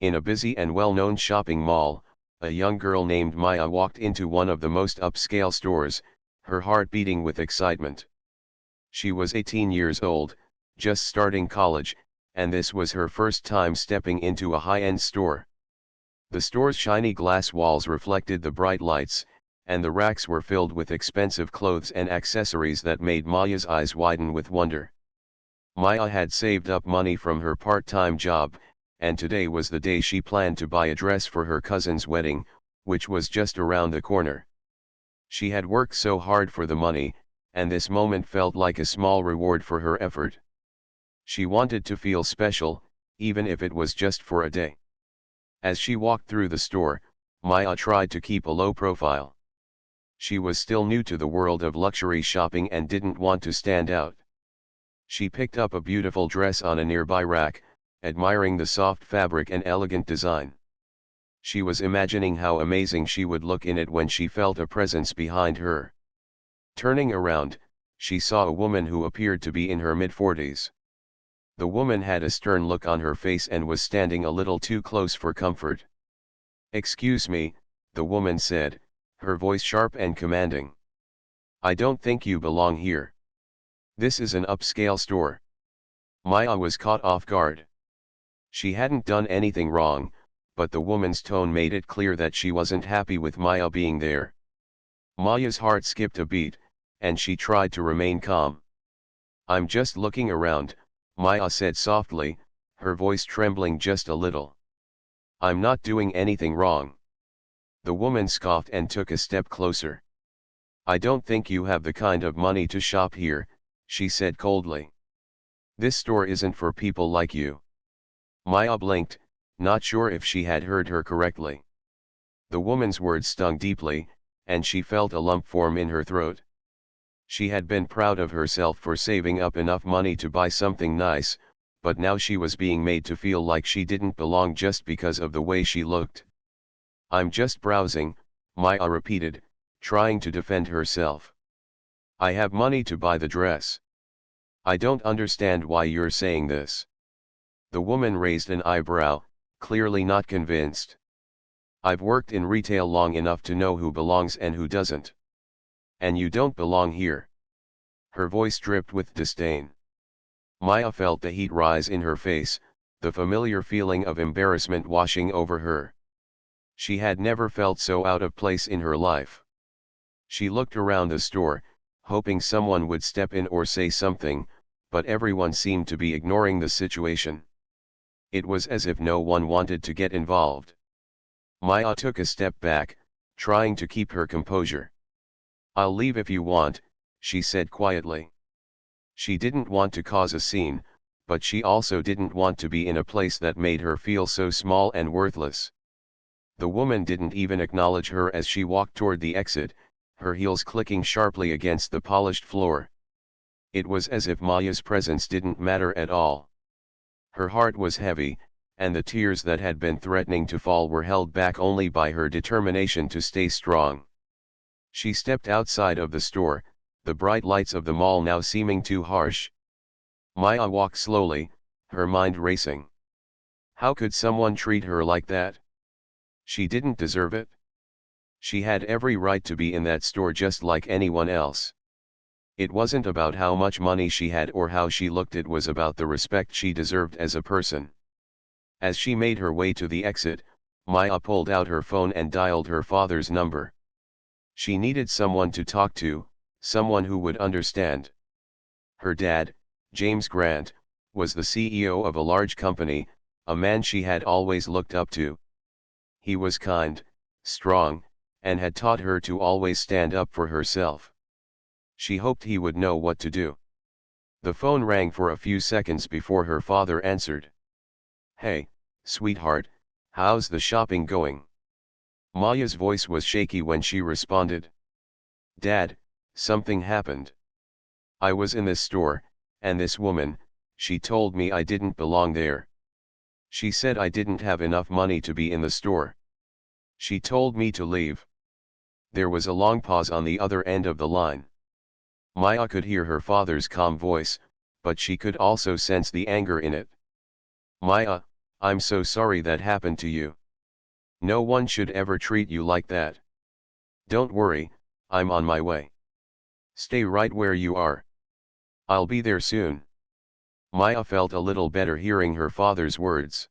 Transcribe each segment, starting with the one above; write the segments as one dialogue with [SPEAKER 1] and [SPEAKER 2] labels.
[SPEAKER 1] In a busy and well-known shopping mall, a young girl named Maya walked into one of the most upscale stores, her heart beating with excitement. She was 18 years old, just starting college, and this was her first time stepping into a high-end store. The store's shiny glass walls reflected the bright lights, and the racks were filled with expensive clothes and accessories that made Maya's eyes widen with wonder. Maya had saved up money from her part-time job, and today was the day she planned to buy a dress for her cousin's wedding, which was just around the corner. She had worked so hard for the money, and this moment felt like a small reward for her effort. She wanted to feel special, even if it was just for a day. As she walked through the store, Maya tried to keep a low profile. She was still new to the world of luxury shopping and didn't want to stand out. She picked up a beautiful dress on a nearby rack, admiring the soft fabric and elegant design. She was imagining how amazing she would look in it when she felt a presence behind her. Turning around, she saw a woman who appeared to be in her mid-40s. The woman had a stern look on her face and was standing a little too close for comfort. "Excuse me," the woman said, her voice sharp and commanding. "I don't think you belong here. This is an upscale store." Maya was caught off guard. She hadn't done anything wrong, but the woman's tone made it clear that she wasn't happy with Maya being there. Maya's heart skipped a beat, and she tried to remain calm. "I'm just looking around," Maya said softly, her voice trembling just a little. "I'm not doing anything wrong." The woman scoffed and took a step closer. "I don't think you have the kind of money to shop here," she said coldly. "This store isn't for people like you." Maya blinked, not sure if she had heard her correctly. The woman's words stung deeply, and she felt a lump form in her throat. She had been proud of herself for saving up enough money to buy something nice, but now she was being made to feel like she didn't belong just because of the way she looked. "I'm just browsing," Maya repeated, trying to defend herself. "I have money to buy the dress." "I don't understand why you're saying this." The woman raised an eyebrow, clearly not convinced. "I've worked in retail long enough to know who belongs and who doesn't. And you don't belong here." Her voice dripped with disdain. Maya felt the heat rise in her face, the familiar feeling of embarrassment washing over her. She had never felt so out of place in her life. She looked around the store, hoping someone would step in or say something, but everyone seemed to be ignoring the situation. It was as if no one wanted to get involved. Maya took a step back, trying to keep her composure. "I'll leave if you want," she said quietly. She didn't want to cause a scene, but she also didn't want to be in a place that made her feel so small and worthless. The woman didn't even acknowledge her as she walked toward the exit, her heels clicking sharply against the polished floor. It was as if Maya's presence didn't matter at all. Her heart was heavy, and the tears that had been threatening to fall were held back only by her determination to stay strong. She stepped outside of the store, the bright lights of the mall now seeming too harsh. Maya walked slowly, her mind racing. How could someone treat her like that? She didn't deserve it. She had every right to be in that store just like anyone else. It wasn't about how much money she had or how she looked, it was about the respect she deserved as a person. As she made her way to the exit, Maya pulled out her phone and dialed her father's number. She needed someone to talk to, someone who would understand. Her dad, James Grant, was the CEO of a large company, a man she had always looked up to. He was kind, strong, and had taught her to always stand up for herself. She hoped he would know what to do. The phone rang for a few seconds before her father answered. "Hey, sweetheart, how's the shopping going?" Maya's voice was shaky when she responded. "Dad, something happened. I was in this store, and this woman, she told me I didn't belong there. She said I didn't have enough money to be in the store. She told me to leave." There was a long pause on the other end of the line. Maya could hear her father's calm voice, but she could also sense the anger in it. "Maya, I'm so sorry that happened to you. No one should ever treat you like that. Don't worry, I'm on my way. Stay right where you are. I'll be there soon. Maya felt a little better hearing her father's words.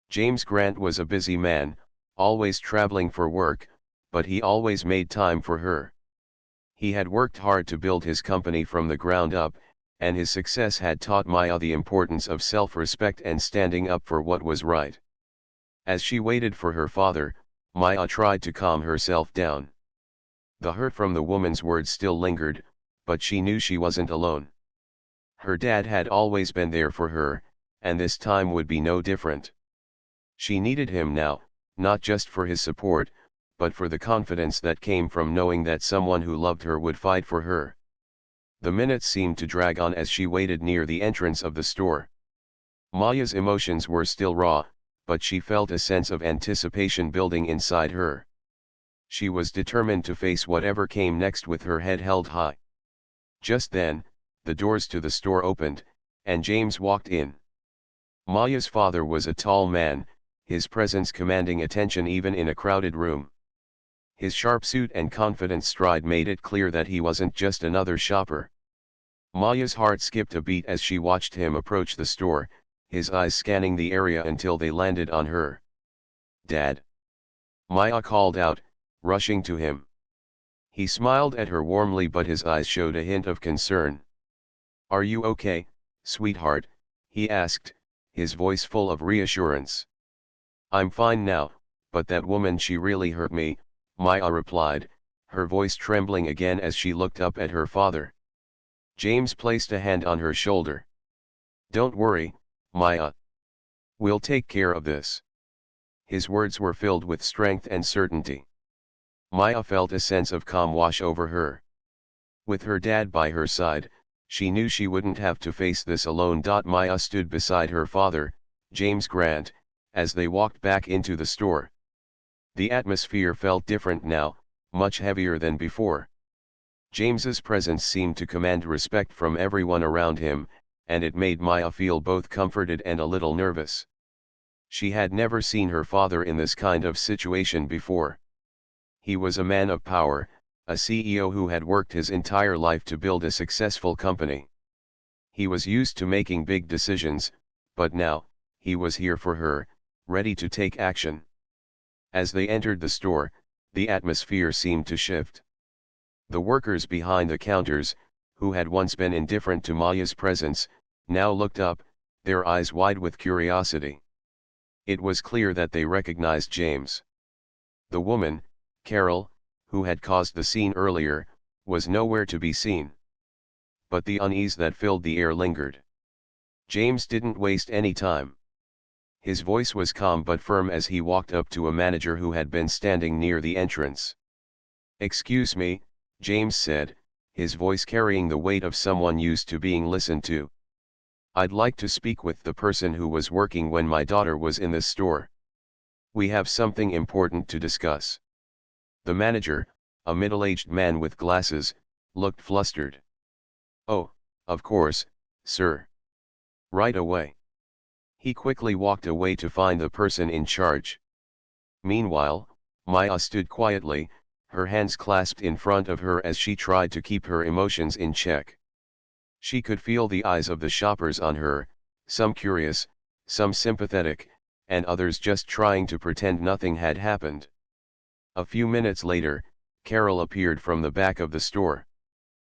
[SPEAKER 1] James Grant was a busy man, always traveling for work, but he always made time for her. He had worked hard to build his company from the ground up, and his success had taught Maya the importance of self-respect and standing up for what was right. As she waited for her father, Maya tried to calm herself down. The hurt from the woman's words still lingered, but she knew she wasn't alone. Her dad had always been there for her, and this time would be no different. She needed him now, not just for his support, but for the confidence that came from knowing that someone who loved her would fight for her. The minutes seemed to drag on as she waited near the entrance of the store. Maya's emotions were still raw, but she felt a sense of anticipation building inside her. She was determined to face whatever came next with her head held high. Just then, the doors to the store opened, and James walked in. Maya's father was a tall man, his presence commanding attention even in a crowded room. His sharp suit and confident stride made it clear that he wasn't just another shopper. Maya's heart skipped a beat as she watched him approach the store, his eyes scanning the area until they landed on her. "Dad!" Maya called out, rushing to him. He smiled at her warmly, but his eyes showed a hint of concern. "Are you okay, sweetheart?" he asked, his voice full of reassurance. "I'm fine now, but that woman, she really hurt me," Maya replied, her voice trembling again as she looked up at her father. James placed a hand on her shoulder. "Don't worry, Maya. We'll take care of this." His words were filled with strength and certainty. Maya felt a sense of calm wash over her. With her dad by her side, she knew she wouldn't have to face this alone. Maya stood beside her father, James Grant, as they walked back into the store. The atmosphere felt different now, much heavier than before. James's presence seemed to command respect from everyone around him, and it made Maya feel both comforted and a little nervous. She had never seen her father in this kind of situation before. He was a man of power, a CEO who had worked his entire life to build a successful company. He was used to making big decisions, but now, he was here for her, ready to take action. As they entered the store, the atmosphere seemed to shift. The workers behind the counters, who had once been indifferent to Maya's presence, now looked up, their eyes wide with curiosity. It was clear that they recognized James. The woman, Carol, who had caused the scene earlier, was nowhere to be seen. But the unease that filled the air lingered. James didn't waste any time. His voice was calm but firm as he walked up to a manager who had been standing near the entrance. "Excuse me," James said, his voice carrying the weight of someone used to being listened to. "I'd like to speak with the person who was working when my daughter was in this store. We have something important to discuss." The manager, a middle-aged man with glasses, looked flustered. "Oh, of course, sir. Right away." He quickly walked away to find the person in charge. Meanwhile, Maya stood quietly, her hands clasped in front of her as she tried to keep her emotions in check. She could feel the eyes of the shoppers on her, some curious, some sympathetic, and others just trying to pretend nothing had happened. A few minutes later, Carol appeared from the back of the store.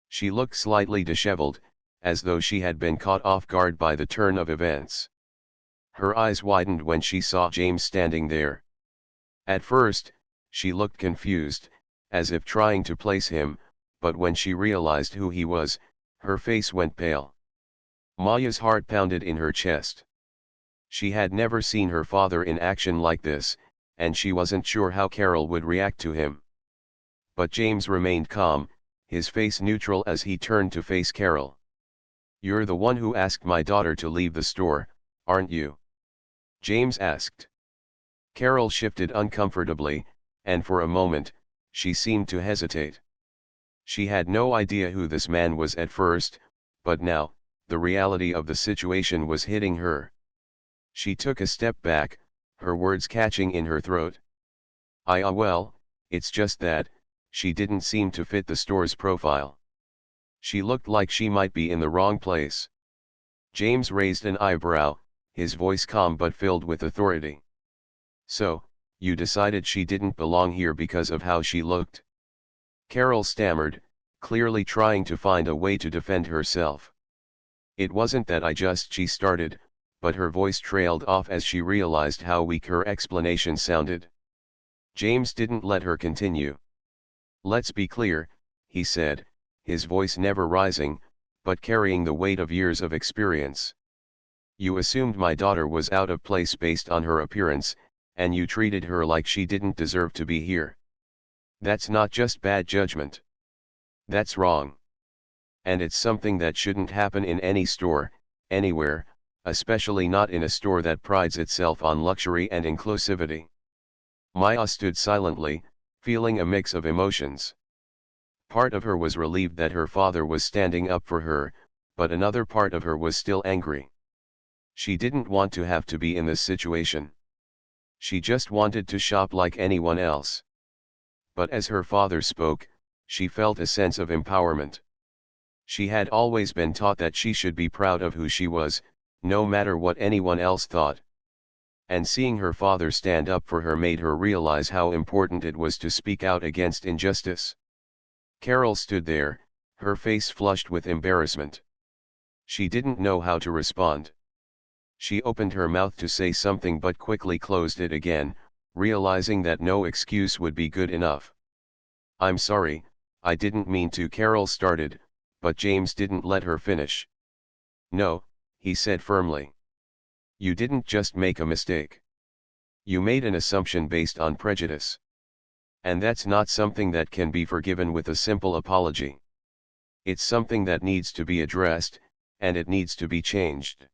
[SPEAKER 1] She looked slightly disheveled, as though she had been caught off guard by the turn of events. Her eyes widened when she saw James standing there. At first, she looked confused, as if trying to place him, but when she realized who he was, her face went pale. Maya's heart pounded in her chest. She had never seen her father in action like this, and she wasn't sure how Carol would react to him. But James remained calm, his face neutral as he turned to face Carol. "You're the one who asked my daughter to leave the store, aren't you?" James asked. Carol shifted uncomfortably, and for a moment, she seemed to hesitate. She had no idea who this man was at first, but now, the reality of the situation was hitting her. She took a step back, her words catching in her throat. Well, it's just that, she didn't seem to fit the store's profile. She looked like she might be in the wrong place. James raised an eyebrow, his voice calm but filled with authority. So, you decided she didn't belong here because of how she looked? Carol stammered, clearly trying to find a way to defend herself. It wasn't that she started, but her voice trailed off as she realized how weak her explanation sounded. James didn't let her continue. Let's be clear, he said, his voice never rising, but carrying the weight of years of experience. You assumed my daughter was out of place based on her appearance, and you treated her like she didn't deserve to be here. That's not just bad judgment. That's wrong. And it's something that shouldn't happen in any store, anywhere, especially not in a store that prides itself on luxury and inclusivity. Maya stood silently, feeling a mix of emotions. Part of her was relieved that her father was standing up for her, but another part of her was still angry. She didn't want to have to be in this situation. She just wanted to shop like anyone else. But as her father spoke, she felt a sense of empowerment. She had always been taught that she should be proud of who she was, no matter what anyone else thought. And seeing her father stand up for her made her realize how important it was to speak out against injustice. Carol stood there, her face flushed with embarrassment. She didn't know how to respond. She opened her mouth to say something but quickly closed it again, realizing that no excuse would be good enough. I'm sorry, I didn't mean to, Carol started, but James didn't let her finish. No, he said firmly. You didn't just make a mistake. You made an assumption based on prejudice. And that's not something that can be forgiven with a simple apology. It's something that needs to be addressed, and it needs to be changed.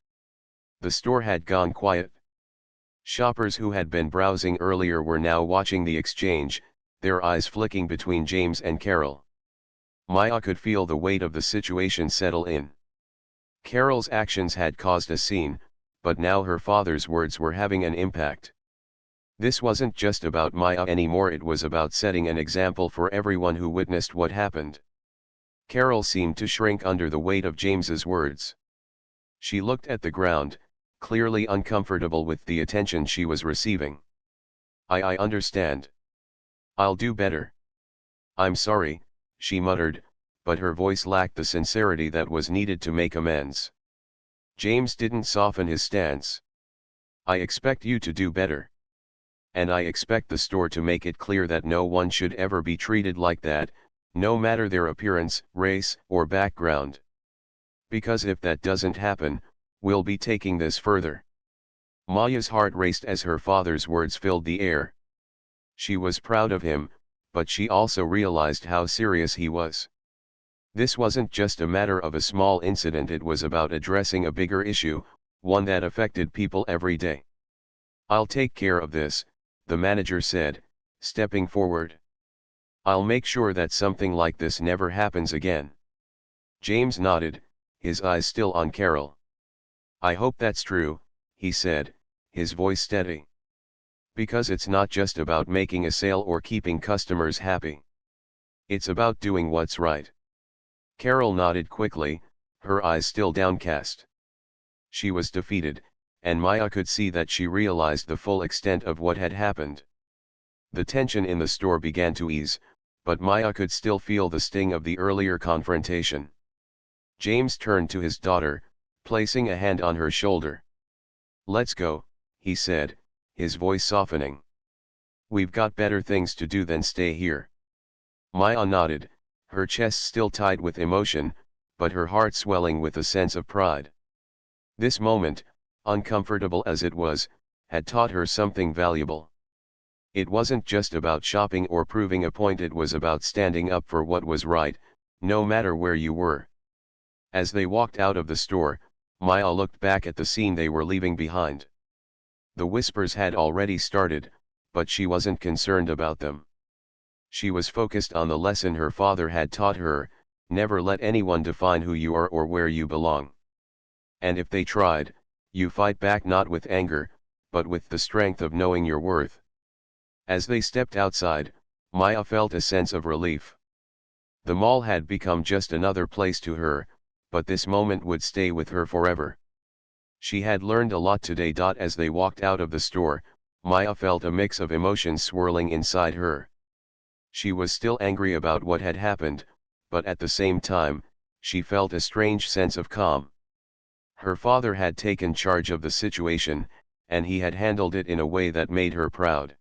[SPEAKER 1] The store had gone quiet. Shoppers who had been browsing earlier were now watching the exchange, their eyes flicking between James and Carol. Maya could feel the weight of the situation settle in. Carol's actions had caused a scene, but now her father's words were having an impact. This wasn't just about Maya anymore, it was about setting an example for everyone who witnessed what happened. Carol seemed to shrink under the weight of James's words. She looked at the ground, clearly uncomfortable with the attention she was receiving. I understand. I'll do better. I'm sorry, she muttered, but her voice lacked the sincerity that was needed to make amends. James didn't soften his stance. I expect you to do better. And I expect the store to make it clear that no one should ever be treated like that, no matter their appearance, race, or background. Because if that doesn't happen, we'll be taking this further. Maya's heart raced as her father's words filled the air. She was proud of him, but she also realized how serious he was. This wasn't just a matter of a small incident, it was about addressing a bigger issue, one that affected people every day. I'll take care of this, the manager said, stepping forward. I'll make sure that something like this never happens again. James nodded, his eyes still on Carol. I hope that's true, he said, his voice steady. Because it's not just about making a sale or keeping customers happy. It's about doing what's right. Carol nodded quickly, her eyes still downcast. She was defeated, and Maya could see that she realized the full extent of what had happened. The tension in the store began to ease, but Maya could still feel the sting of the earlier confrontation. James turned to his daughter, placing a hand on her shoulder. Let's go, he said, his voice softening. We've got better things to do than stay here. Maya nodded, her chest still tied with emotion, but her heart swelling with a sense of pride. This moment, uncomfortable as it was, had taught her something valuable. It wasn't just about shopping or proving a point, it was about standing up for what was right, no matter where you were. As they walked out of the store, Maya looked back at the scene they were leaving behind. The whispers had already started, but she wasn't concerned about them. She was focused on the lesson her father had taught her: never let anyone define who you are or where you belong. And if they tried, You fight back not with anger, but with the strength of knowing your worth. As they stepped outside, Maya felt a sense of relief. The mall had become just another place to her, but this moment would stay with her forever. She had learned a lot today. As they walked out of the store, Maya felt a mix of emotions swirling inside her. She was still angry about what had happened, but at the same time, she felt a strange sense of calm. Her father had taken charge of the situation, and he had handled it in a way that made her proud.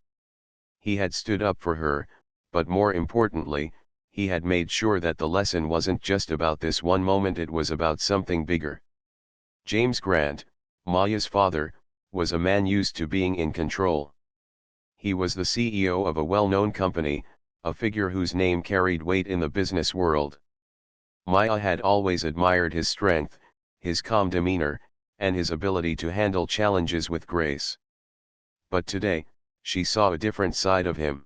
[SPEAKER 1] He had stood up for her, but more importantly, he had made sure that the lesson wasn't just about this one moment, it was about something bigger. James Grant, Maya's father, was a man used to being in control. He was the CEO of a well-known company, a figure whose name carried weight in the business world. Maya had always admired his strength, his calm demeanor, and his ability to handle challenges with grace. But today, she saw a different side of him.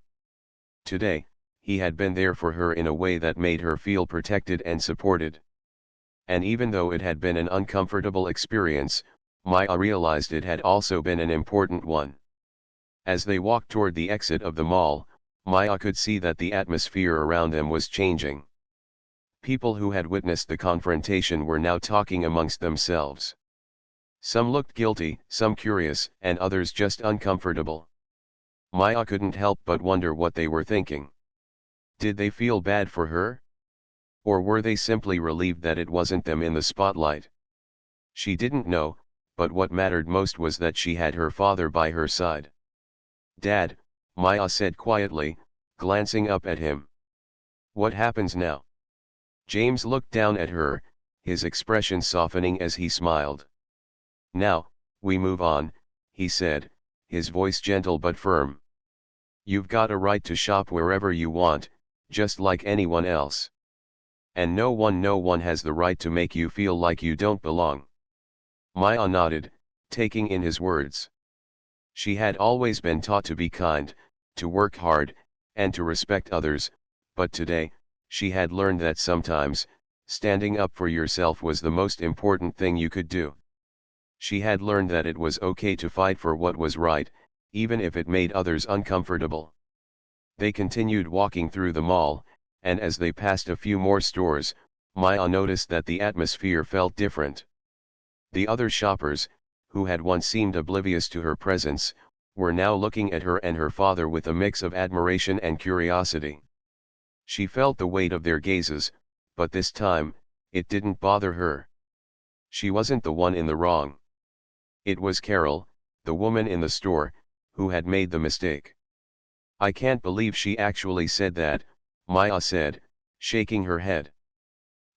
[SPEAKER 1] Today, he had been there for her in a way that made her feel protected and supported. And even though it had been an uncomfortable experience, Maya realized it had also been an important one. As they walked toward the exit of the mall, Maya could see that the atmosphere around them was changing. People who had witnessed the confrontation were now talking amongst themselves. Some looked guilty, some curious, and others just uncomfortable. Maya couldn't help but wonder what they were thinking. Did they feel bad for her? Or were they simply relieved that it wasn't them in the spotlight? She didn't know, but what mattered most was that she had her father by her side. "Dad," Maya said quietly, glancing up at him. "What happens now?" James looked down at her, his expression softening as he smiled. "Now, we move on," he said, his voice gentle but firm. "You've got a right to shop wherever you want, just like anyone else. And no one has the right to make you feel like you don't belong." Maya nodded, taking in his words. She had always been taught to be kind, to work hard, and to respect others, but today, she had learned that sometimes, standing up for yourself was the most important thing you could do. She had learned that it was okay to fight for what was right, even if it made others uncomfortable. They continued walking through the mall, and as they passed a few more stores, Maya noticed that the atmosphere felt different. The other shoppers, who had once seemed oblivious to her presence, were now looking at her and her father with a mix of admiration and curiosity. She felt the weight of their gazes, but this time, it didn't bother her. She wasn't the one in the wrong. It was Carol, the woman in the store, who had made the mistake. "I can't believe she actually said that," Maya said, shaking her head.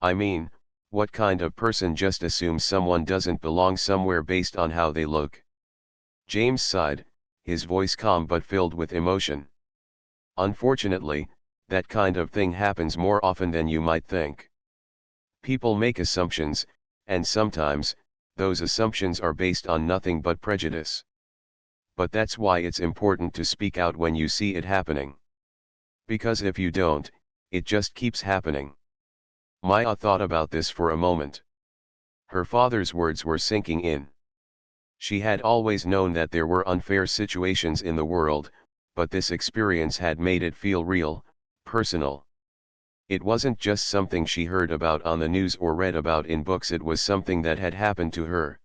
[SPEAKER 1] "I mean, what kind of person just assumes someone doesn't belong somewhere based on how they look?" James sighed, his voice calm but filled with emotion. "Unfortunately, that kind of thing happens more often than you might think. People make assumptions, and sometimes, those assumptions are based on nothing but prejudice. But that's why it's important to speak out when you see it happening. Because if you don't, it just keeps happening." Maya thought about this for a moment. Her father's words were sinking in. She had always known that there were unfair situations in the world, but this experience had made it feel real, personal. It wasn't just something she heard about on the news or read about in books, it was something that had happened to her.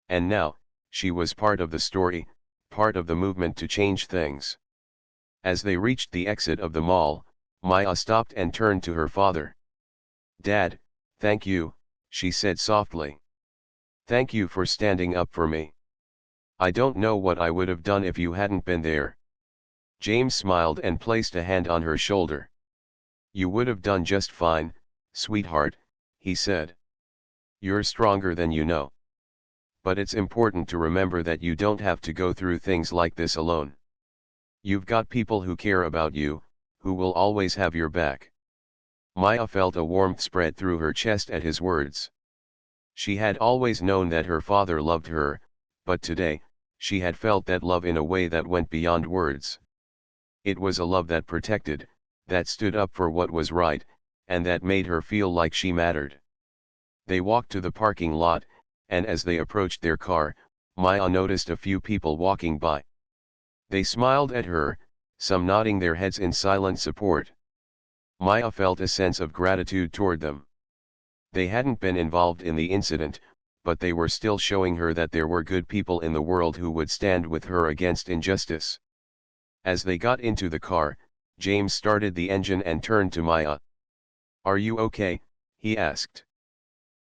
[SPEAKER 1] And now, she was part of the story, part of the movement to change things. As they reached the exit of the mall, Maya stopped and turned to her father. "Dad, thank you," she said softly. "Thank you for standing up for me. I don't know what I would have done if you hadn't been there." James smiled and placed a hand on her shoulder. "You would have done just fine, sweetheart," he said. "You're stronger than you know. But it's important to remember that you don't have to go through things like this alone. You've got people who care about you, who will always have your back." Maya felt a warmth spread through her chest at his words. She had always known that her father loved her, but today, she had felt that love in a way that went beyond words. It was a love that protected, that stood up for what was right, and that made her feel like she mattered. They walked to the parking lot, and as they approached their car, Maya noticed a few people walking by. They smiled at her, some nodding their heads in silent support. Maya felt a sense of gratitude toward them. They hadn't been involved in the incident, but they were still showing her that there were good people in the world who would stand with her against injustice. As they got into the car, James started the engine and turned to Maya. "Are you okay?" he asked.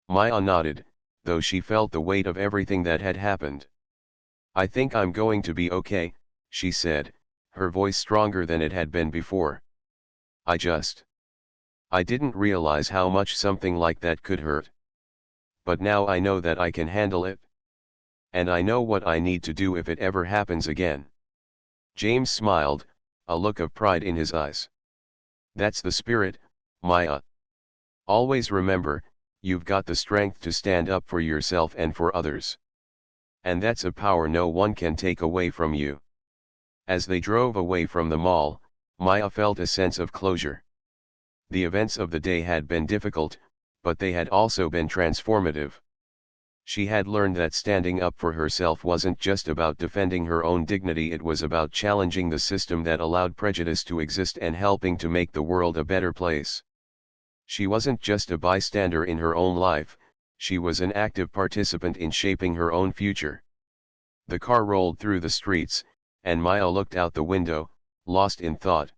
[SPEAKER 1] Maya nodded, though she felt the weight of everything that had happened. "I think I'm going to be okay," she said, her voice stronger than it had been before. I didn't realize how much something like that could hurt. But now I know that I can handle it. And I know what I need to do if it ever happens again." James smiled, a look of pride in his eyes. "That's the spirit, Maya. Always remember, you've got the strength to stand up for yourself and for others. And that's a power no one can take away from you." As they drove away from the mall, Maya felt a sense of closure. The events of the day had been difficult, but they had also been transformative. She had learned that standing up for herself wasn't just about defending her own dignity, it was about challenging the system that allowed prejudice to exist and helping to make the world a better place. She wasn't just a bystander in her own life, she was an active participant in shaping her own future. The car rolled through the streets, and Maya looked out the window, lost in thought.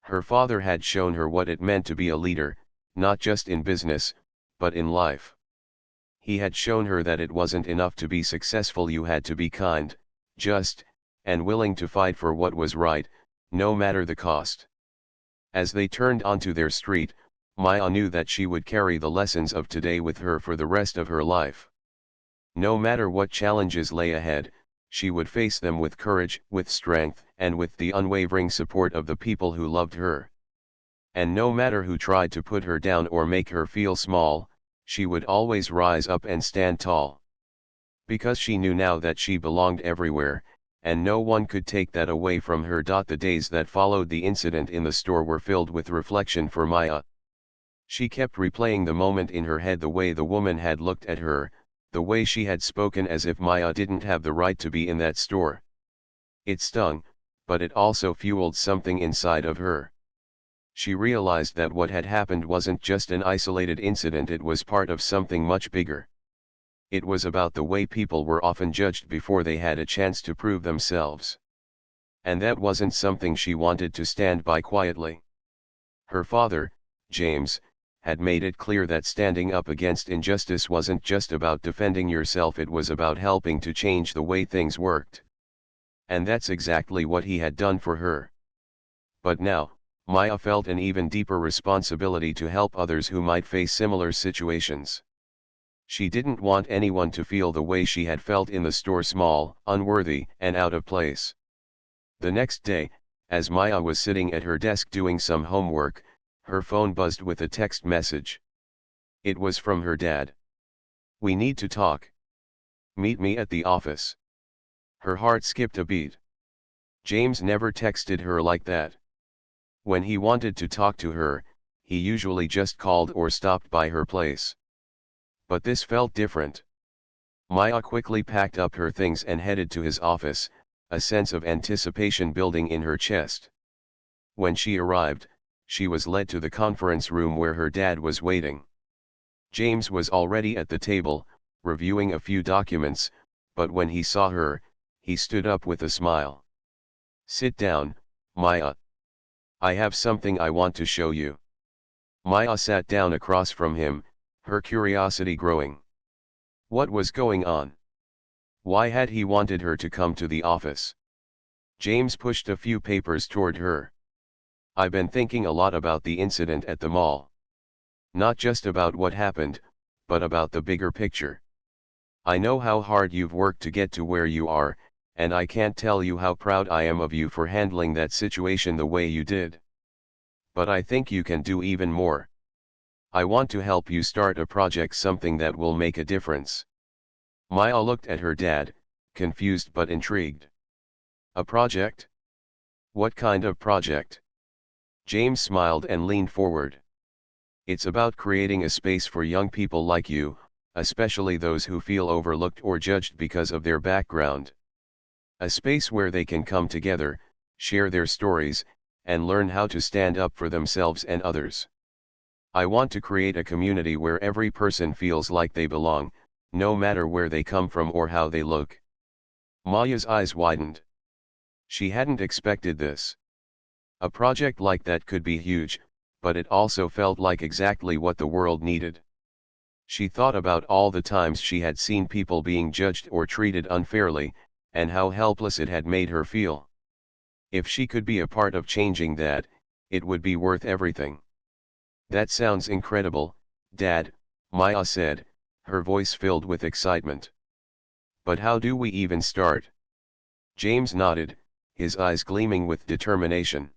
[SPEAKER 1] Her father had shown her what it meant to be a leader, not just in business, but in life. He had shown her that it wasn't enough to be successful, you had to be kind, just, and willing to fight for what was right, no matter the cost. As they turned onto their street, Maya knew that she would carry the lessons of today with her for the rest of her life. No matter what challenges lay ahead, she would face them with courage, with strength, and with the unwavering support of the people who loved her. And no matter who tried to put her down or make her feel small, she would always rise up and stand tall. Because she knew now that she belonged everywhere, and no one could take that away from her. The days that followed the incident in the store were filled with reflection for Maya. She kept replaying the moment in her head, the way the woman had looked at her, the way she had spoken as if Maya didn't have the right to be in that store. It stung, but it also fueled something inside of her. She realized that what had happened wasn't just an isolated incident, it was part of something much bigger. It was about the way people were often judged before they had a chance to prove themselves. And that wasn't something she wanted to stand by quietly. Her father, James, had made it clear that standing up against injustice wasn't just about defending yourself, it was about helping to change the way things worked. And that's exactly what he had done for her. But now, Maya felt an even deeper responsibility to help others who might face similar situations. She didn't want anyone to feel the way she had felt in the store, small, unworthy, and out of place. The next day, as Maya was sitting at her desk doing some homework, her phone buzzed with a text message. It was from her dad. "We need to talk. Meet me at the office." Her heart skipped a beat. James never texted her like that. When he wanted to talk to her, he usually just called or stopped by her place. But this felt different. Maya quickly packed up her things and headed to his office, a sense of anticipation building in her chest. When she arrived, she was led to the conference room where her dad was waiting. James was already at the table, reviewing a few documents, but when he saw her, he stood up with a smile. "Sit down, Maya. I have something I want to show you." Maya sat down across from him, her curiosity growing. What was going on? Why had he wanted her to come to the office? James pushed a few papers toward her. "I've been thinking a lot about the incident at the mall. Not just about what happened, but about the bigger picture. I know how hard you've worked to get to where you are, and I can't tell you how proud I am of you for handling that situation the way you did. But I think you can do even more. I want to help you start a project, something that will make a difference." Maya looked at her dad, confused but intrigued. "A project? What kind of project?" James smiled and leaned forward. "It's about creating a space for young people like you, especially those who feel overlooked or judged because of their background. A space where they can come together, share their stories, and learn how to stand up for themselves and others. I want to create a community where every person feels like they belong, no matter where they come from or how they look. Maya's eyes widened. She hadn't expected this. A project like that could be huge, but it also felt like exactly what the world needed. She thought about all the times she had seen people being judged or treated unfairly, and how helpless it had made her feel. If she could be a part of changing that, it would be worth everything. That sounds incredible, Dad, Maya said, her voice filled with excitement. But how do we even start? James nodded, his eyes gleaming with determination.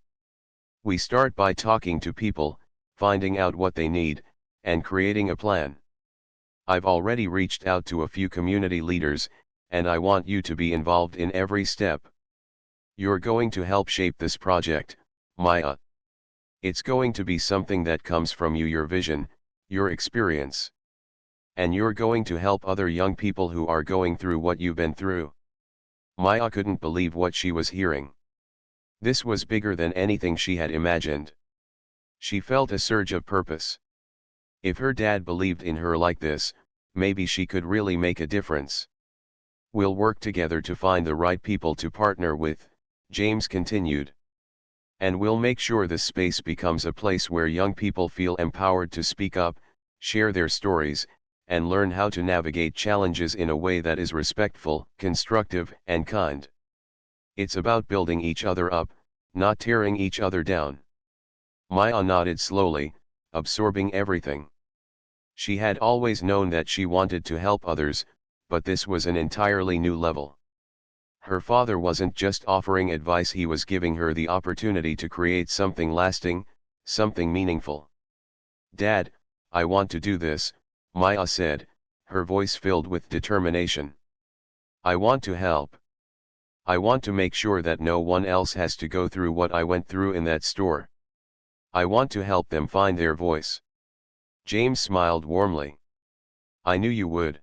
[SPEAKER 1] We start by talking to people, finding out what they need, and creating a plan. I've already reached out to a few community leaders, and I want you to be involved in every step. You're going to help shape this project, Maya. It's going to be something that comes from you, your vision, your experience. And you're going to help other young people who are going through what you've been through. Maya couldn't believe what she was hearing. This was bigger than anything she had imagined. She felt a surge of purpose. If her dad believed in her like this, maybe she could really make a difference. We'll work together to find the right people to partner with, James continued. And we'll make sure this space becomes a place where young people feel empowered to speak up, share their stories, and learn how to navigate challenges in a way that is respectful, constructive, and kind. It's about building each other up, not tearing each other down. Maya nodded slowly, absorbing everything. She had always known that she wanted to help others, but this was an entirely new level. Her father wasn't just offering advice, he was giving her the opportunity to create something lasting, something meaningful. Dad, I want to do this, Maya said, her voice filled with determination. I want to help. I want to make sure that no one else has to go through what I went through in that store. I want to help them find their voice. James smiled warmly. I knew you would.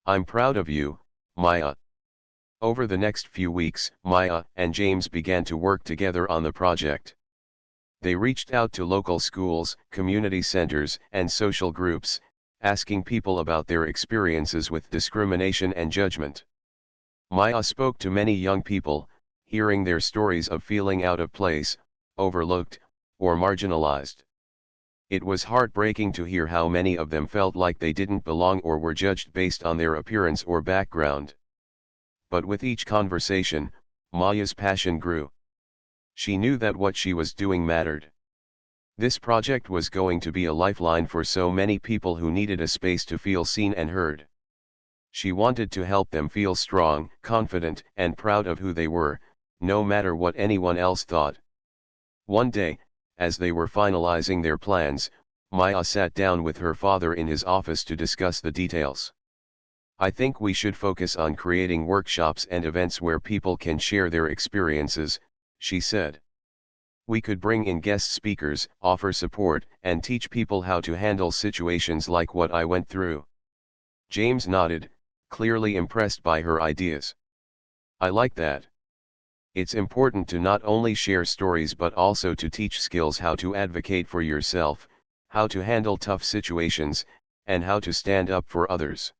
[SPEAKER 1] I'm proud of you, Maya. Over the next few weeks, Maya and James began to work together on the project. They reached out to local schools, community centers, and social groups, asking people about their experiences with discrimination and judgment. Maya spoke to many young people, hearing their stories of feeling out of place, overlooked, or marginalized. It was heartbreaking to hear how many of them felt like they didn't belong or were judged based on their appearance or background. But with each conversation, Maya's passion grew. She knew that what she was doing mattered. This project was going to be a lifeline for so many people who needed a space to feel seen and heard. She wanted to help them feel strong, confident, and proud of who they were, no matter what anyone else thought. One day, as they were finalizing their plans, Maya sat down with her father in his office to discuss the details. I think we should focus on creating workshops and events where people can share their experiences, she said. We could bring in guest speakers, offer support, and teach people how to handle situations like what I went through. James nodded, clearly impressed by her ideas. I like that. It's important to not only share stories but also to teach skills: how to advocate for yourself, how to handle tough situations, and how to stand up for others.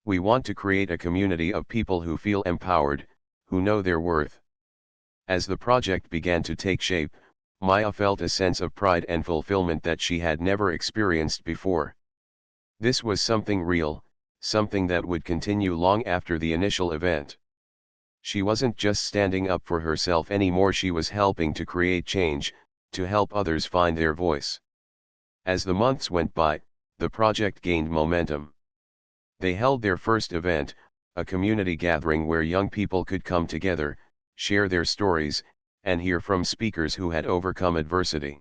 [SPEAKER 1] We want to create a community of people who feel empowered, who know their worth. As the project began to take shape, Maya felt a sense of pride and fulfillment that she had never experienced before. This was something real, something that would continue long after the initial event. She wasn't just standing up for herself anymore, she was helping to create change, to help others find their voice. As the months went by, the project gained momentum. They held their first event, a community gathering where young people could come together, share their stories, and hear from speakers who had overcome adversity.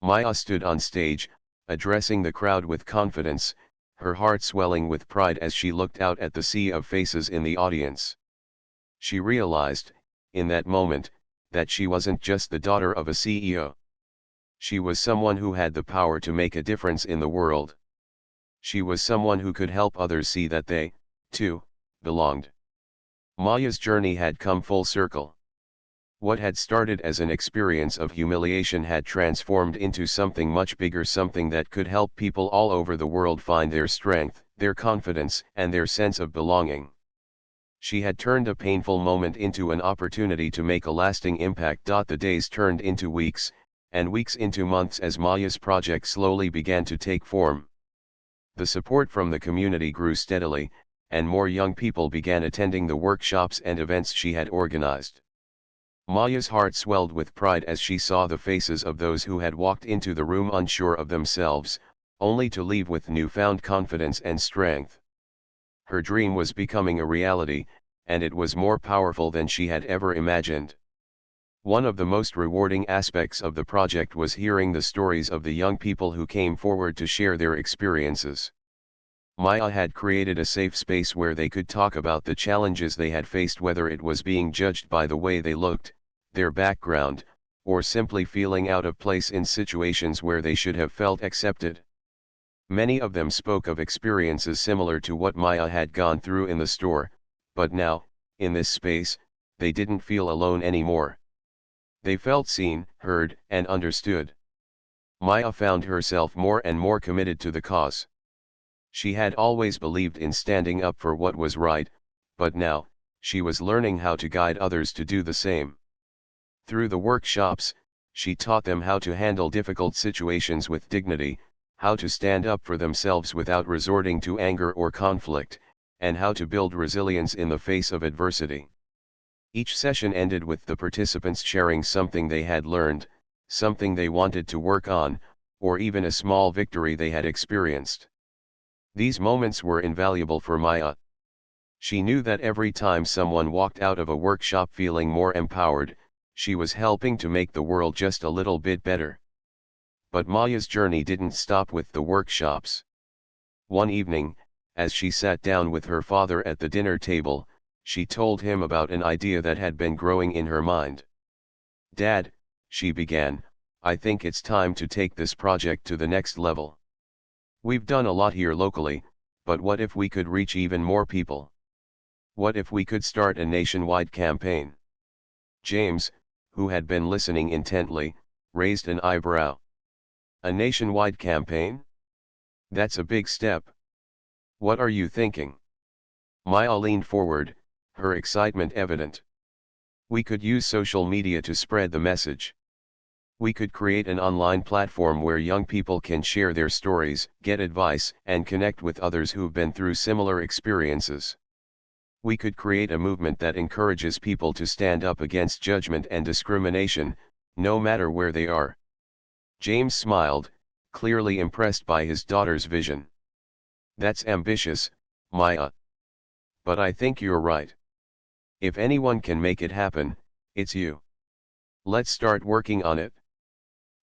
[SPEAKER 1] Maya stood on stage, addressing the crowd with confidence, her heart swelling with pride as she looked out at the sea of faces in the audience. She realized, in that moment, that she wasn't just the daughter of a CEO. She was someone who had the power to make a difference in the world. She was someone who could help others see that they, too, belonged. Maya's journey had come full circle. What had started as an experience of humiliation had transformed into something much bigger, something that could help people all over the world find their strength, their confidence, and their sense of belonging. She had turned a painful moment into an opportunity to make a lasting impact. The days turned into weeks, and weeks into months as Maya's project slowly began to take form. The support from the community grew steadily, and more young people began attending the workshops and events she had organized. Maya's heart swelled with pride as she saw the faces of those who had walked into the room unsure of themselves, only to leave with newfound confidence and strength. Her dream was becoming a reality, and it was more powerful than she had ever imagined. One of the most rewarding aspects of the project was hearing the stories of the young people who came forward to share their experiences. Maya had created a safe space where they could talk about the challenges they had faced, whether it was being judged by the way they looked, their background, or simply feeling out of place in situations where they should have felt accepted. Many of them spoke of experiences similar to what Maya had gone through in the store, but now, in this space, they didn't feel alone anymore. They felt seen, heard, and understood. Maya found herself more and more committed to the cause. She had always believed in standing up for what was right, but now, she was learning how to guide others to do the same. Through the workshops, she taught them how to handle difficult situations with dignity, how to stand up for themselves without resorting to anger or conflict, and how to build resilience in the face of adversity. Each session ended with the participants sharing something they had learned, something they wanted to work on, or even a small victory they had experienced. These moments were invaluable for Maya. She knew that every time someone walked out of a workshop feeling more empowered, she was helping to make the world just a little bit better. But Maya's journey didn't stop with the workshops. One evening, as she sat down with her father at the dinner table, she told him about an idea that had been growing in her mind. "Dad," she began, "I think it's time to take this project to the next level. We've done a lot here locally, but what if we could reach even more people? What if we could start a nationwide campaign?" James, who had been listening intently, raised an eyebrow. "A nationwide campaign? That's a big step. What are you thinking?" Maya leaned forward, her excitement evident. "We could use social media to spread the message. We could create an online platform where young people can share their stories, get advice, and connect with others who've been through similar experiences. We could create a movement that encourages people to stand up against judgment and discrimination, no matter where they are." James smiled, clearly impressed by his daughter's vision. "That's ambitious, Maya. But I think you're right. If anyone can make it happen, it's you. Let's start working on it."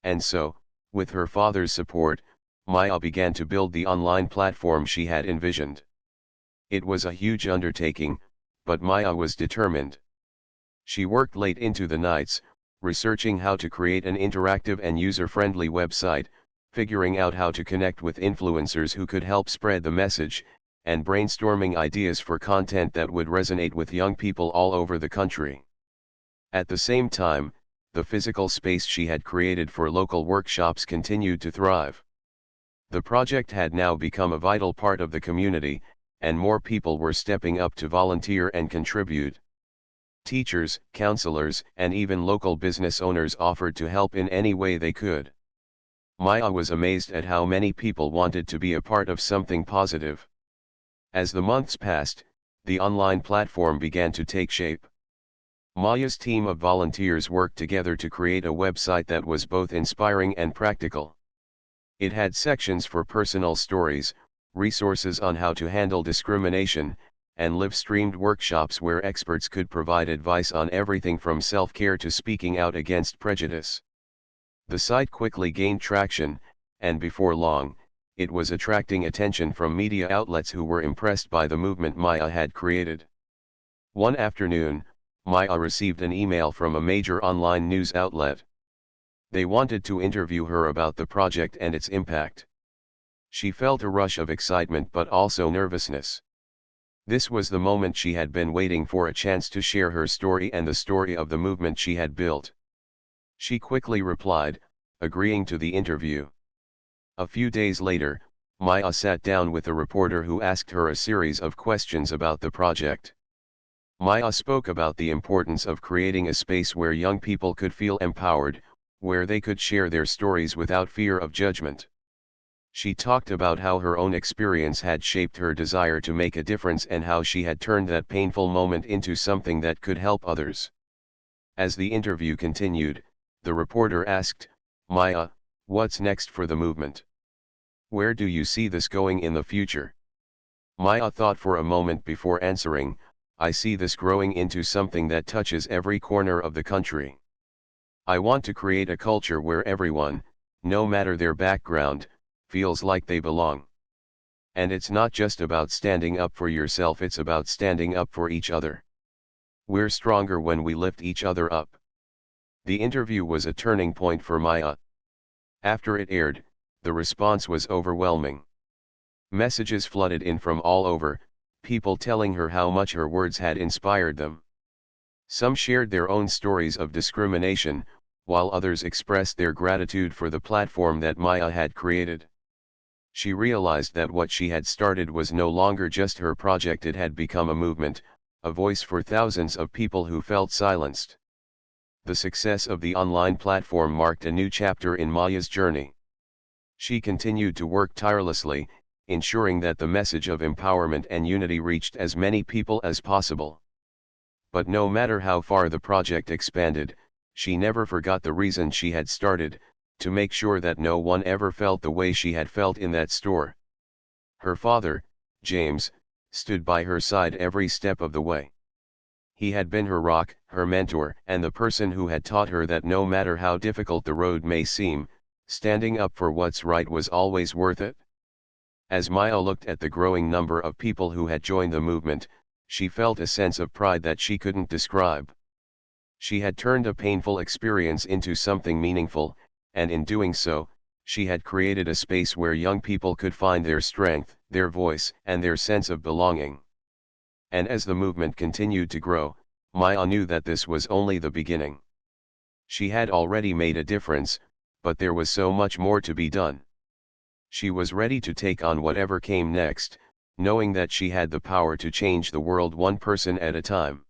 [SPEAKER 1] And so, with her father's support, Maya began to build the online platform she had envisioned. It was a huge undertaking, but Maya was determined. She worked late into the nights, researching how to create an interactive and user-friendly website, figuring out how to connect with influencers who could help spread the message, and brainstorming ideas for content that would resonate with young people all over the country. At the same time, the physical space she had created for local workshops continued to thrive. The project had now become a vital part of the community, and more people were stepping up to volunteer and contribute. Teachers, counselors, and even local business owners offered to help in any way they could. Maya was amazed at how many people wanted to be a part of something positive. As the months passed, the online platform began to take shape. Maya's team of volunteers worked together to create a website that was both inspiring and practical. It had sections for personal stories, resources on how to handle discrimination, and live-streamed workshops where experts could provide advice on everything from self-care to speaking out against prejudice. The site quickly gained traction, and before long, it was attracting attention from media outlets who were impressed by the movement Maya had created. One afternoon, Maya received an email from a major online news outlet. They wanted to interview her about the project and its impact. She felt a rush of excitement but also nervousness. This was the moment she had been waiting for, a chance to share her story and the story of the movement she had built. She quickly replied, agreeing to the interview. A few days later, Maya sat down with a reporter who asked her a series of questions about the project. Maya spoke about the importance of creating a space where young people could feel empowered, where they could share their stories without fear of judgment. She talked about how her own experience had shaped her desire to make a difference and how she had turned that painful moment into something that could help others. As the interview continued, the reporter asked, "Maya, what's next for the movement? Where do you see this going in the future?" Maya thought for a moment before answering, "I see this growing into something that touches every corner of the country. I want to create a culture where everyone, no matter their background, feels like they belong. And it's not just about standing up for yourself, it's about standing up for each other. We're stronger when we lift each other up." The interview was a turning point for Maya. After it aired, the response was overwhelming. Messages flooded in from all over, people telling her how much her words had inspired them. Some shared their own stories of discrimination, while others expressed their gratitude for the platform that Maya had created. She realized that what she had started was no longer just her project, it had become a movement, a voice for thousands of people who felt silenced. The success of the online platform marked a new chapter in Maya's journey. She continued to work tirelessly, ensuring that the message of empowerment and unity reached as many people as possible. But no matter how far the project expanded, she never forgot the reason she had started: to make sure that no one ever felt the way she had felt in that store. Her father, James, stood by her side every step of the way. He had been her rock, her mentor, and the person who had taught her that no matter how difficult the road may seem, standing up for what's right was always worth it. As Maya looked at the growing number of people who had joined the movement, she felt a sense of pride that she couldn't describe. She had turned a painful experience into something meaningful, and in doing so, she had created a space where young people could find their strength, their voice, and their sense of belonging. And as the movement continued to grow, Maya knew that this was only the beginning. She had already made a difference, but there was so much more to be done. She was ready to take on whatever came next, knowing that she had the power to change the world one person at a time.